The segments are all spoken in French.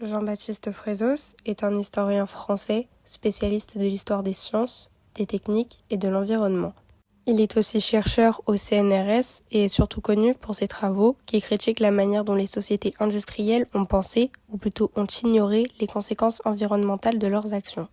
Jean-Baptiste Frezos est un historien français, spécialiste de l'histoire des sciences, des techniques et de l'environnement. Il est aussi chercheur au CNRS et est surtout connu pour ses travaux qui critiquent la manière dont les sociétés industrielles ont pensé, ou plutôt ont ignoré, les conséquences environnementales de leurs actions.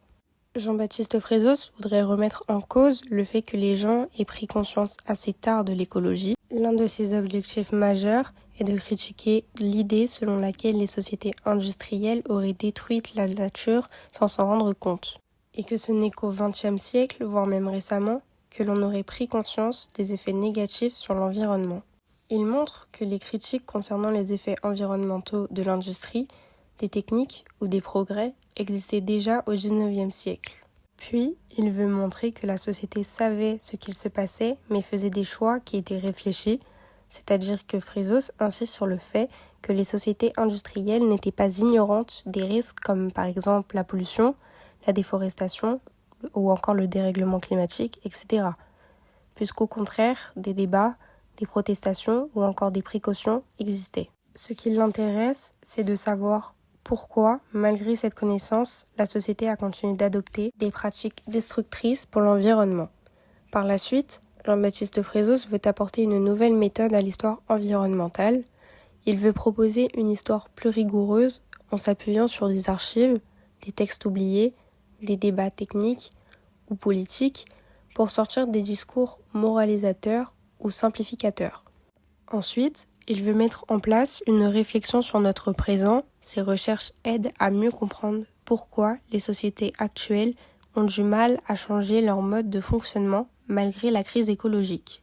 Jean-Baptiste Frezos voudrait remettre en cause le fait que les gens aient pris conscience assez tard de l'écologie. L'un de ses objectifs majeurs est de critiquer l'idée selon laquelle les sociétés industrielles auraient détruit la nature sans s'en rendre compte, et que ce n'est qu'au XXe siècle, voire même récemment, que l'on aurait pris conscience des effets négatifs sur l'environnement. Il montre que les critiques concernant les effets environnementaux de l'industrie, des techniques ou des progrès existaient déjà au XIXe siècle. Puis, il veut montrer que la société savait ce qu'il se passait, mais faisait des choix qui étaient réfléchis, c'est-à-dire que Frezos insiste sur le fait que les sociétés industrielles n'étaient pas ignorantes des risques comme par exemple la pollution, la déforestation ou encore le dérèglement climatique, etc. Puisqu'au contraire, des débats, des protestations ou encore des précautions existaient. Ce qui l'intéresse, c'est de savoir pourquoi, malgré cette connaissance, la société a continué d'adopter des pratiques destructrices pour l'environnement. Par la suite, Jean-Baptiste Frezos veut apporter une nouvelle méthode à l'histoire environnementale. Il veut proposer une histoire plus rigoureuse en s'appuyant sur des archives, des textes oubliés, des débats techniques ou politiques pour sortir des discours moralisateurs ou simplificateurs. Ensuite, il veut mettre en place une réflexion sur notre présent. Ses recherches aident à mieux comprendre pourquoi les sociétés actuelles ont du mal à changer leur mode de fonctionnement malgré la crise écologique.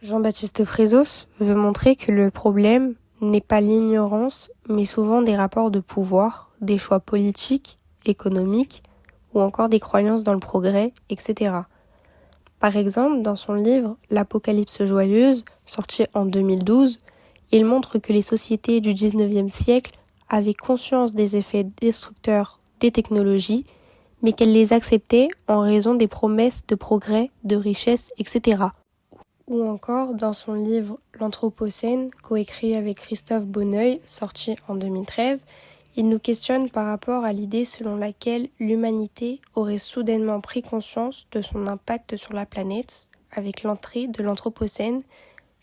Jean-Baptiste Frezos veut montrer que le problème n'est pas l'ignorance, mais souvent des rapports de pouvoir, des choix politiques, économiques, ou encore des croyances dans le progrès, etc. Par exemple, dans son livre « L'Apocalypse joyeuse », sorti en 2012, il montre que les sociétés du XIXe siècle avaient conscience des effets destructeurs des technologies, mais qu'elles les acceptaient en raison des promesses de progrès, de richesse, etc. Ou encore dans son livre « L'Anthropocène », coécrit avec Christophe Bonneuil, sorti en 2013, il nous questionne par rapport à l'idée selon laquelle l'humanité aurait soudainement pris conscience de son impact sur la planète avec l'entrée de l'Anthropocène,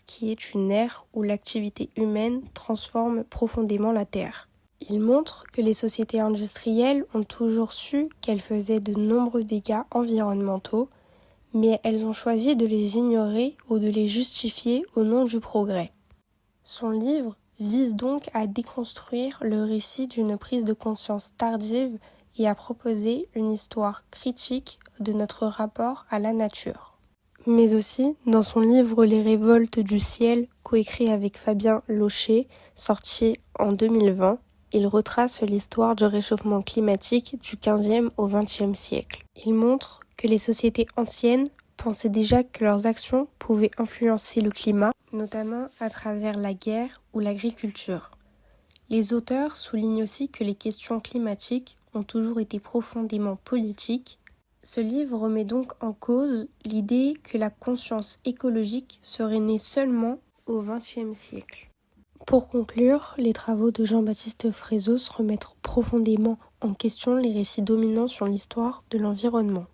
qui est une ère où l'activité humaine transforme profondément la Terre. Il montre que les sociétés industrielles ont toujours su qu'elles faisaient de nombreux dégâts environnementaux, mais elles ont choisi de les ignorer ou de les justifier au nom du progrès. Son livre vise donc à déconstruire le récit d'une prise de conscience tardive et à proposer une histoire critique de notre rapport à la nature. Mais aussi, dans son livre Les révoltes du ciel, coécrit avec Fabien Locher, sorti en 2020, il retrace l'histoire du réchauffement climatique du XVe au XXe siècle. Il montre que les sociétés anciennes pensaient déjà que leurs actions pouvaient influencer le climat, notamment à travers la guerre ou l'agriculture. Les auteurs soulignent aussi que les questions climatiques ont toujours été profondément politiques. Ce livre remet donc en cause l'idée que la conscience écologique serait née seulement au XXe siècle. Pour conclure, les travaux de Jean-Baptiste Frezos remettent profondément en question les récits dominants sur l'histoire de l'environnement.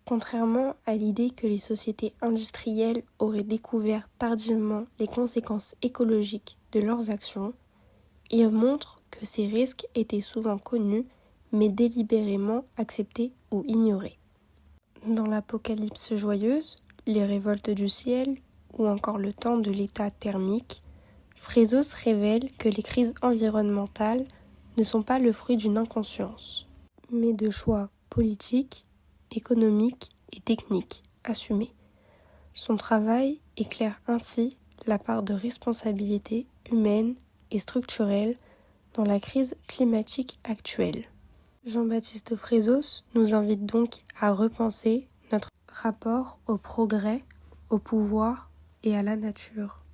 Contrairement à l'idée que les sociétés industrielles auraient découvert tardivement les conséquences écologiques de leurs actions, il montre que ces risques étaient souvent connus, mais délibérément acceptés ou ignorés. Dans l'Apocalypse joyeuse, les révoltes du ciel ou encore le temps de l'état thermique, Frezos révèle que les crises environnementales ne sont pas le fruit d'une inconscience, mais de choix politiques, économiques et techniques assumés. Son travail éclaire ainsi la part de responsabilité humaine et structurelle dans la crise climatique actuelle. Jean-Baptiste Frezos nous invite donc à repenser notre rapport au progrès, au pouvoir et à la nature.